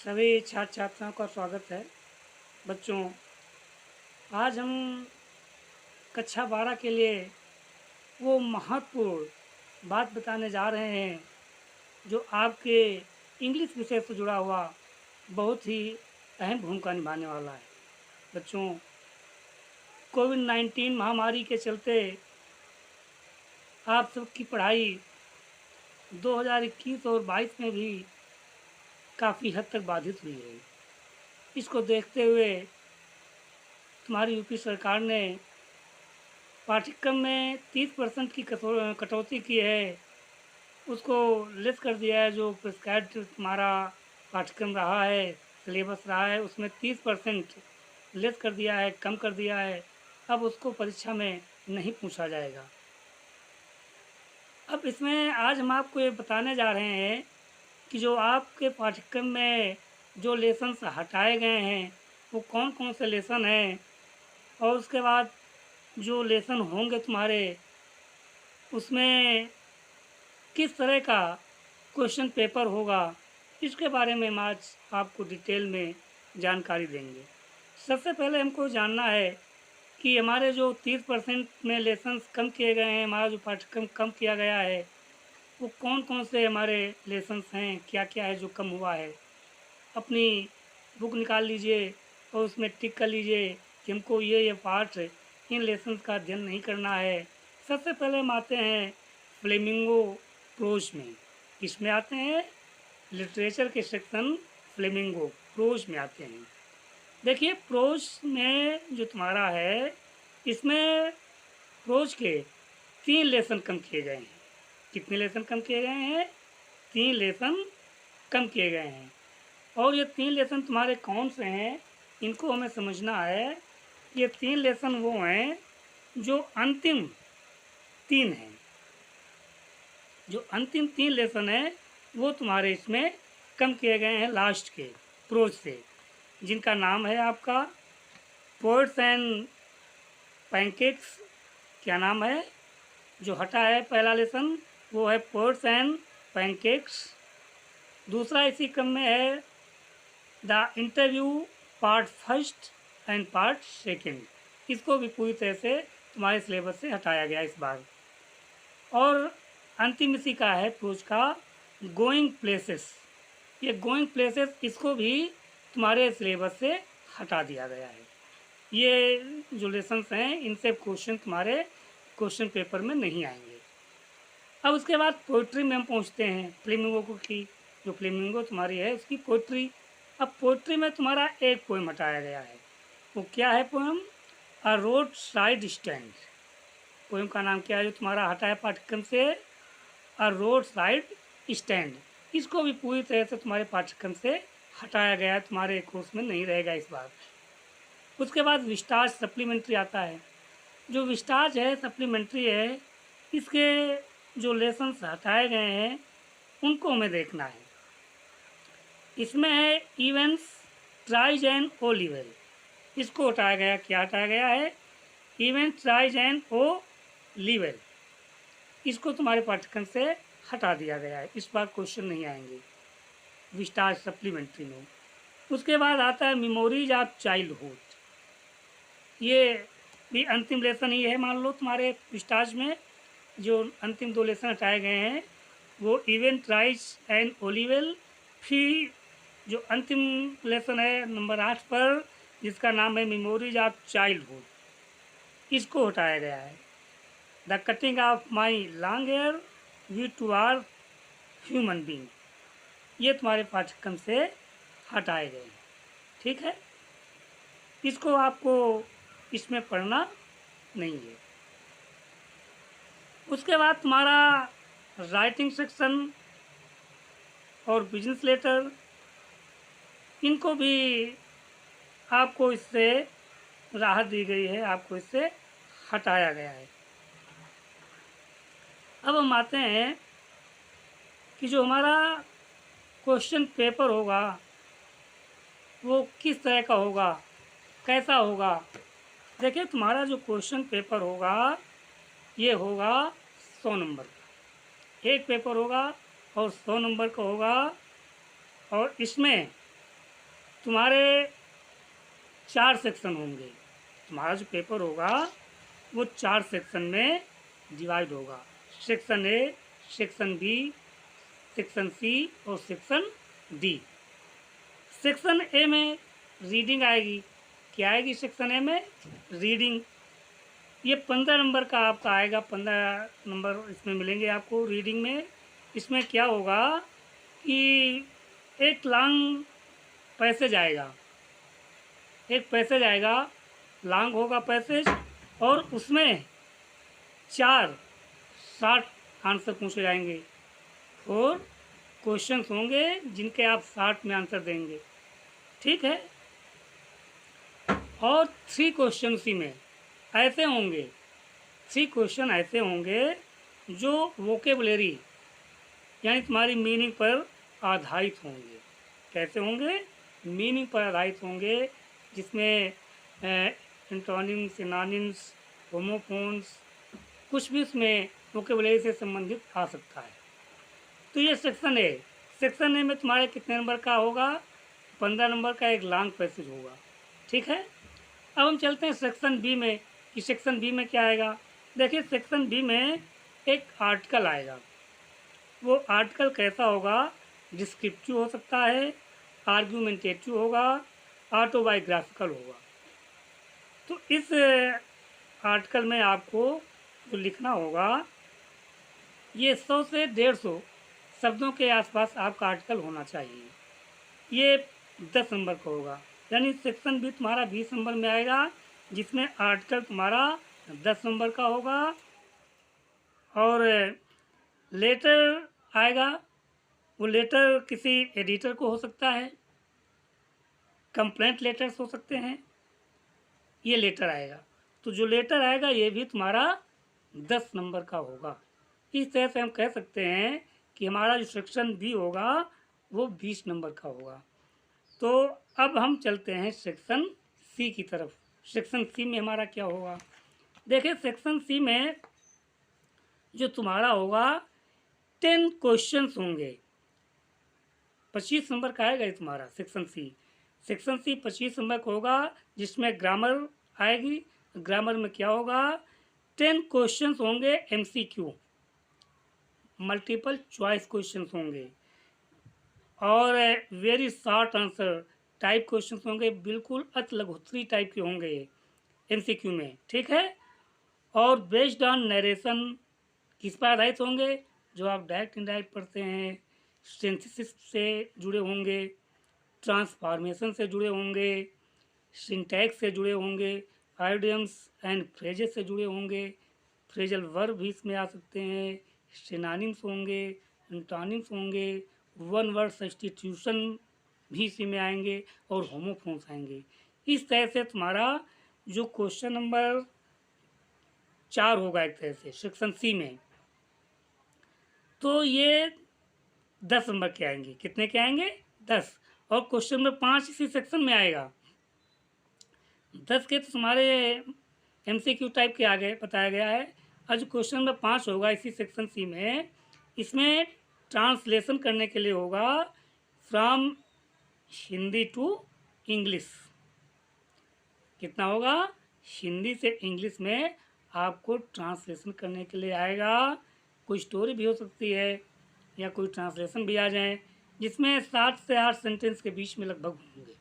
सभी छात्र छात्राओं का स्वागत है। बच्चों, आज हम कक्षा 12 के लिए वो महत्वपूर्ण बात बताने जा रहे हैं जो आपके इंग्लिश विषय से जुड़ा हुआ बहुत ही अहम भूमिका निभाने वाला है। बच्चों, कोविड-19 महामारी के चलते आप सबकी पढ़ाई 2021 और 22 में भी काफ़ी हद तक बाधित हुई है। इसको देखते हुए तुम्हारी यूपी सरकार ने पाठ्यक्रम में 30% की कटौती की है। उसको लेस कर दिया है। जो प्रिस्क्राइब्ड तुम्हारा पाठ्यक्रम रहा है, सिलेबस रहा है, उसमें 30% लेस कर दिया है, कम कर दिया है। अब उसको परीक्षा में नहीं पूछा जाएगा। अब इसमें आज हम आपको ये बताने जा रहे हैं कि जो आपके पाठ्यक्रम में जो लेसन्स हटाए गए हैं वो कौन कौन से लेसन हैं, और उसके बाद जो लेसन होंगे तुम्हारे उसमें किस तरह का क्वेश्चन पेपर होगा, इसके बारे में हम आज आपको डिटेल में जानकारी देंगे। सबसे पहले हमको जानना है कि हमारे जो 30% में लेसन्स कम किए गए हैं, हमारा जो पाठ्यक्रम कम किया गया है, वो कौन कौन से हमारे लेसन्स हैं, क्या क्या है जो कम हुआ है। अपनी बुक निकाल लीजिए और उसमें टिक कर लीजिए कि हमको ये पार्ट इन लेसन्स का अध्ययन नहीं करना है। सबसे पहले हम आते हैं फ्लेमिंगो प्रोज में। किसमें आते हैं? लिटरेचर के सेक्शन फ्लेमिंगो प्रोज में आते हैं। देखिए, प्रोज में जो तुम्हारा है, इसमें प्रोज के 3 लेसन कम किए गए हैं। कितने लेसन कम किए गए हैं? 3 लेसन कम किए गए हैं। और ये 3 लेसन तुम्हारे कौन से हैं, इनको हमें समझना है। ये 3 लेसन वो हैं जो अंतिम 3 हैं। जो अंतिम 3 लेसन हैं वो तुम्हारे इसमें कम किए गए हैं लास्ट के प्रोज से, जिनका नाम है आपका पोएट्स एंड पैनकेक्स। क्या नाम है? जो हटा है पहला लेसन वो है पोएट्स एंड पैनकेक्स। दूसरा इसी क्रम में है the interview part first and part second. इसको भी पूरी तरह से तुम्हारे सिलेबस से हटाया गया इस बार। और अंतिम इसी का है प्रोज का गोइंग प्लेसेस। ये गोइंग प्लेसेस, इसको भी तुम्हारे सिलेबस से हटा दिया गया है। ये जो लेसन्स हैं इनसे क्वेश्चन तुम्हारे क्वेश्चन पेपर में नहीं आएंगे। अब उसके बाद पोइट्री में हम पहुँचते हैं। फ्लेमिंगो की जो फ्लेमिंगो तुम्हारी है उसकी पोइट्री। अब पोइट्री में तुम्हारा एक पोएम हटाया गया है। वो क्या है पोएम? अ रोड साइड स्टैंड। पोएम का नाम क्या है जो तुम्हारा हटा है पाठ्यक्रम से? अ रोड साइड स्टैंड। इसको भी पूरी तरह से तुम्हारे पाठ्यक्रम से हटाया गया है, तुम्हारे कोर्स में नहीं रहेगा इस बार। उसके बाद विस्टाज सप्लीमेंट्री आता है। जो विस्टाज है, सप्लीमेंट्री है, इसके जो लेसन्स हटाए गए हैं उनको हमें देखना है। इसमें है events, tries and O level. इसको हटाया गया। क्या हटाया गया है? Event, tries and O level. इसको तुम्हारे पाठ्यक्रम से हटा दिया गया है। इस बार क्वेश्चन नहीं आएंगे विस्टाज सप्लीमेंट्री में। उसके बाद आता है मेमोरीज ऑफ चाइल्डहुड। ये भी अंतिम लेसन ही है। मान लो तुम्हारे विस्टाज में जो अंतिम 2 लेसन हटाए गए हैं वो event, tries and O level. फिर जो अंतिम लेसन है नंबर 8 पर, जिसका नाम है मेमोरीज ऑफ चाइल्डहुड, इसको हटाया गया है। The cutting of my long hair we too are human being. ये तुम्हारे पाठ्यक्रम से हटाए गए हैं। ठीक है, इसको आपको इसमें पढ़ना नहीं है। उसके बाद तुम्हारा राइटिंग सेक्शन और बिजनेस लेटर, इनको भी आपको इससे राहत दी गई है, आपको इससे हटाया गया है। अब हम आते हैं कि जो हमारा क्वेश्चन पेपर होगा वो किस तरह का होगा, कैसा होगा। देखिए, तुम्हारा जो क्वेश्चन पेपर होगा ये होगा 100 नंबर का। एक पेपर होगा और 100 नंबर का होगा। और इसमें तुम्हारे 4 सेक्शन होंगे। तुम्हारा जो पेपर होगा वो 4 सेक्शन में डिवाइड होगा। Section A, section B, section C और सेक्शन डी। सेक्शन ए में रीडिंग आएगी। क्या आएगी सेक्शन ए में? रीडिंग। ये 15 नंबर का आपका आएगा। 15 नंबर इसमें मिलेंगे आपको रीडिंग में। इसमें क्या होगा कि एक लॉन्ग पैसेज आएगा, एक पैसेज आएगा, लॉन्ग होगा पैसेज, और उसमें 4 60 आंसर पूछे जाएंगे। और क्वेश्चंस होंगे जिनके आप 60 में आंसर देंगे, ठीक है। और 3 क्वेश्चन सी में ऐसे होंगे, 3 क्वेश्चन ऐसे होंगे जो वोकेबुलरी यानी तुम्हारी मीनिंग पर आधारित होंगे। कैसे होंगे? मीनिंग पर आधारित होंगे, जिसमें एंटोनिम्स, सिनोनिम्स, होमोफोन्स, कुछ भी उसमें वोकेबुलरी से संबंधित आ सकता है। तो ये सेक्शन ए। सेक्शन ए में तुम्हारे कितने नंबर का होगा? 15 नंबर का एक लॉन्ग पैसेज होगा, ठीक है। अब हम चलते हैं सेक्शन बी में कि सेक्शन बी में क्या आएगा। देखिए सेक्शन बी में एक आर्टिकल आएगा। वो आर्टिकल कैसा होगा? डिस्क्रिप्टिव हो सकता है, आर्गुमेंटेटिव होगा, ऑटोबायोग्राफिकल होगा। तो इस आर्टिकल में आपको जो लिखना होगा, ये 100 से 150 शब्दों के आसपास आपका आर्टिकल होना चाहिए। ये 10 नंबर का होगा, यानी सेक्शन बी तुम्हारा 20 नंबर में आएगा, जिसमें आर्टिकल तुम्हारा 10 नंबर का होगा। और लेटर आएगा, वो लेटर किसी एडिटर को हो सकता है, कंप्लेंट लेटर्स हो सकते हैं, ये लेटर आएगा। तो जो लेटर आएगा ये भी तुम्हारा 10 नंबर का होगा। इस तरह से हम कह सकते हैं कि हमारा जो सेक्शन बी होगा वो 20 नंबर का होगा। तो अब हम चलते हैं सेक्शन सी की तरफ। सेक्शन सी में हमारा क्या होगा? देखिए सेक्शन सी में जो तुम्हारा होगा 10 क्वेश्चंस होंगे। 25 नंबर का आएगा ये तुम्हारा section C. Section C 25 number का होगा, जिसमें ग्रामर आएगी। ग्रामर में क्या होगा? 10 क्वेश्चंस होंगे एमसीक्यू, मल्टीपल चॉइस क्वेश्चंस होंगे, और very short answer type questions होंगे, बिल्कुल अति लघुत्तरी टाइप के होंगे एमसीक्यू में, ठीक है। और बेस्ड ऑन नरेशन किस पर आधारित होंगे? जो आप डायरेक्ट इनडायरेक्ट पढ़ते हैं, सिंथेसिस से जुड़े होंगे, ट्रांसफॉर्मेशन से जुड़े होंगे, सिंटैक्स से जुड़े होंगे, आइडियम्स एंड फ्रेजेस से जुड़े होंगे, फ्रेजल वर्ब भी इसमें आ सकते हैं, सिनोनिम्स होंगे, एंटोनिम्स होंगे, वन वर्ड सब्स्टिट्यूशन भी इसी में आएंगे, और होमोफोन्स आएंगे। इस तरह से तुम्हारा जो क्वेश्चन नंबर 4 होगा एक तरह से सेक्शन सी में, तो ये 10 नंबर के आएंगे। कितने के आएंगे? 10। और क्वेश्चन नंबर 5 इसी सेक्शन में आएगा। 10 के तो तुम्हारे एमसीक्यू टाइप के आगे बताया गया है। और जो क्वेश्चन नंबर 5 होगा इसी सेक्शन सी में, इसमें ट्रांसलेशन करने के लिए होगा फ्रॉम हिंदी टू इंग्लिश। कितना होगा? हिंदी से इंग्लिश में आपको ट्रांसलेशन करने के लिए आएगा। कोई स्टोरी भी हो सकती है या कोई ट्रांसलेशन भी आ जाए, जिसमें 7 से 8 सेंटेंस के बीच में लगभग होंगे।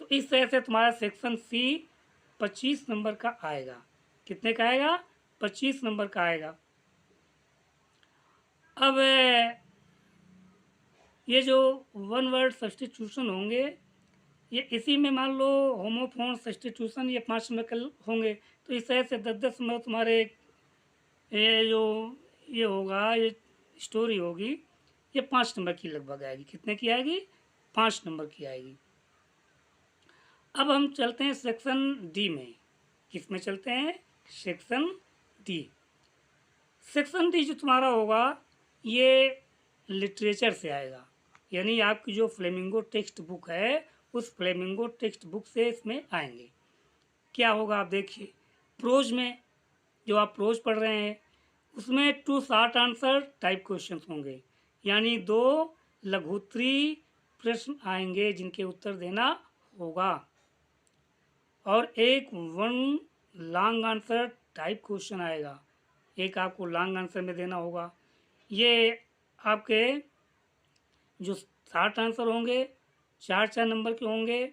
तो इस तरह से तुम्हारा सेक्शन सी 25 नंबर का आएगा। कितने का आएगा? 25 नंबर का आएगा। अब ये जो वन वर्ड सब्स्टिट्यूशन होंगे, ये इसी में मान लो होमोफोन सब्स्टिट्यूशन ये 5 नंबर के होंगे। तो इस तरह से 10-10 नंबर तुम्हारे ये जो ये होगा, ये स्टोरी होगी, ये 5 नंबर की लगभग आएगी। कितने की आएगी? 5 नंबर की आएगी। अब हम चलते हैं सेक्शन डी में। किस में चलते हैं? Section D. सेक्शन डी जो तुम्हारा होगा ये लिटरेचर से आएगा, यानी आपकी जो फ्लेमिंगो टेक्स्ट बुक है उस फ्लेमिंगो टेक्स्ट बुक से इसमें आएंगे। क्या होगा आप देखिए, प्रोज में जो आप प्रोज पढ़ रहे हैं उसमें 2 शॉर्ट आंसर टाइप क्वेश्चंस होंगे, यानी 2 लघुत्तरी प्रश्न आएंगे जिनके उत्तर देना होगा, और एक one long answer type question आएगा, एक आपको लॉन्ग आंसर में देना होगा। ये आपके जो 60 आंसर होंगे 4-4 नंबर के होंगे,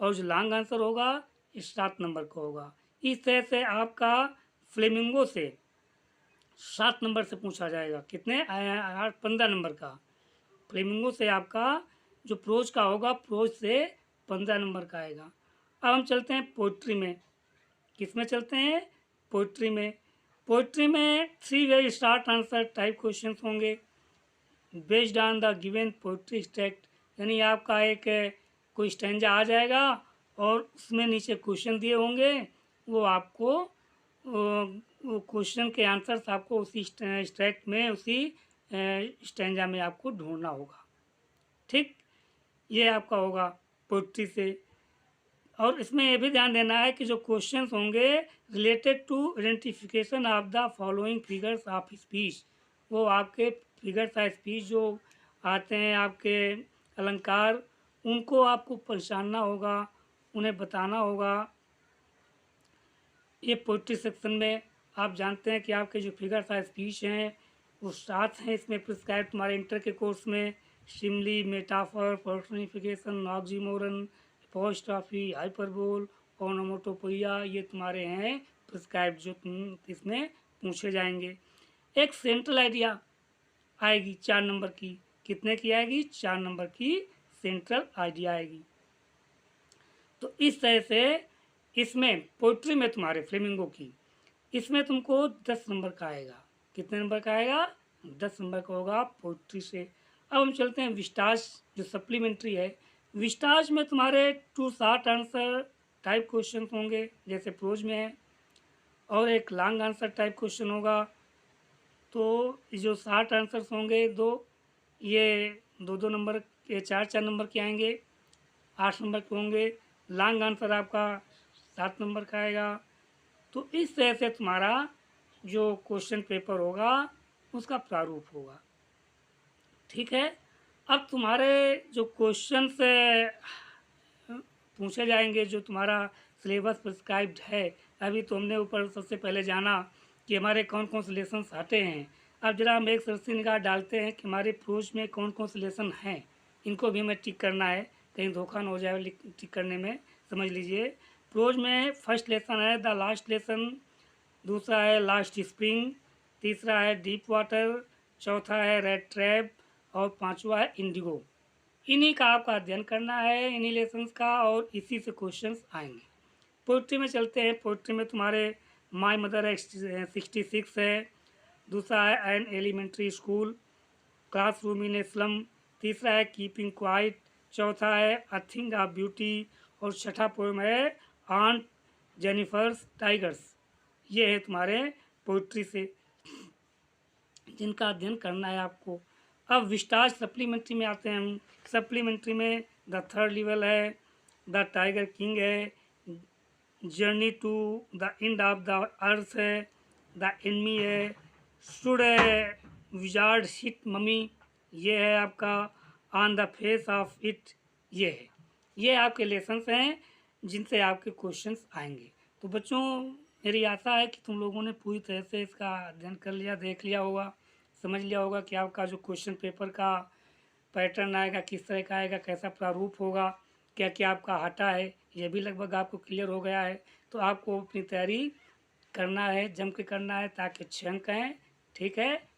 और जो लॉन्ग आंसर होगा 7 नंबर का होगा। इस तरह से आपका फ्लेमिंगो से 7 नंबर से पूछा जाएगा, कितने 15 नंबर का। फ्लेमिंगो से आपका जो प्रोज का होगा, प्रोज से 15 नंबर का आएगा। अब हम चलते हैं पोइट्री में। किस में चलते हैं? पोइट्री में। पोइट्री में 3 very short answer type question होंगे based on the given poetry text, यानी आपका एक कोई स्टैंजा आ जाएगा और उसमें नीचे क्वेश्चन दिए होंगे, वो आपको वो क्वेश्चन के आंसर्स आपको उसी स्ट्रैक्ट में, उसी स्टैंजा में आपको ढूंढना होगा। ठीक, ये आपका होगा पोइट्री से। और इसमें ये भी ध्यान देना है कि जो क्वेश्चंस होंगे related to identification of the following figures of speech, वो आपके फिगर्स ऑफ स्पीच जो आते हैं, आपके अलंकार, उनको आपको पहचानना होगा, उन्हें बताना होगा। ये पोइट्री सेक्शन में आप जानते हैं कि आपके जो फिगर्स ऑफ स्पीच हैं वो 7 हैं इसमें प्रिस्क्राइब तुम्हारे इंटर के कोर्स में। Simile, metaphor, personification, oxymoron, apostrophe, hyperbole, onomatopoeia, ये तुम्हारे हैं प्रिस्क्राइब जो तुम इसमें पूछे जाएंगे। एक सेंट्रल आइडिया आएगी 4 नंबर की। कितने की आएगी? 4 नंबर की सेंट्रल आइडिया आएगी। तो इस तरह से इसमें पोइट्री में तुम्हारे फ्लेमिंगो की, इसमें तुमको 10 नंबर का आएगा। कितने नंबर का आएगा? 10 नंबर का होगा पोइट्री से। अब हम चलते हैं विस्टाज जो सप्लीमेंट्री है। विस्टाज में तुम्हारे 2 शॉर्ट आंसर टाइप क्वेश्चन होंगे जैसे प्रोज में है, और एक लॉन्ग आंसर टाइप क्वेश्चन होगा। तो जो 60 आंसर्स होंगे ये 2-2 नंबर के 4-4 नंबर के आएंगे, 8 नंबर के होंगे। लॉन्ग आंसर आपका 7 नंबर का आएगा। तो इस तरह से तुम्हारा जो क्वेश्चन पेपर होगा उसका प्रारूप होगा। ठीक है, अब तुम्हारे जो क्वेश्चन से पूछे जाएंगे, जो तुम्हारा सिलेबस प्रिस्क्राइब्ड है, अभी तो हमने ऊपर सबसे पहले जाना कि हमारे कौन कौन से लेसन आते हैं। अब जरा हम एक सरसी निगाह डालते हैं कि हमारे प्रोज में कौन कौन से लेसन हैं, इनको भी हमें टिक करना है, कहीं धोखा न हो जाए टिक करने में। समझ लीजिए, प्रोज में फर्स्ट लेसन है द लास्ट लेसन, दूसरा है लास्ट स्प्रिंग, तीसरा है डीप वाटर, चौथा है रेड ट्रैप, और पांचवा है इंडिगो। इन्हीं का आपका अध्ययन करना है, इन्हीं लेसन्स का, और इसी से क्वेश्चंस आएंगे। पोइट्री में चलते हैं। पोइट्री में तुम्हारे माय मदर है 66 है, दूसरा है an elementary school, classroom in a slum, तीसरा है कीपिंग क्वाइट, चौथा है अ थिंग ऑफ ब्यूटी, और छठा पोएम है आंट जेनिफर्स टाइगर्स। ये है तुम्हारे पोइट्री से जिनका अध्ययन करना है आपको। अब विस्टाज सप्लीमेंट्री में आते हैं हम। सप्लीमेंट्री में द थर्ड लेवल है, द टाइगर किंग है, journey to the end of the earth है, द एनमी है, शुड विजार्ड हिट ममी, ये है आपका on the face of it, ये है। ये आपके लेसन्स हैं जिनसे आपके क्वेश्चंस आएंगे। तो बच्चों, मेरी आशा है कि तुम लोगों ने पूरी तरह से इसका अध्ययन कर लिया, देख लिया होगा, समझ लिया होगा कि आपका जो क्वेश्चन पेपर का पैटर्न आएगा किस तरह का आएगा, कैसा प्रारूप होगा, क्या क्या आपका हटा है, ये भी लगभग आपको क्लियर हो गया है। तो आपको अपनी तैयारी करना है, जम के करना है, ताकि अच्छे अंक आएँ। ठीक है।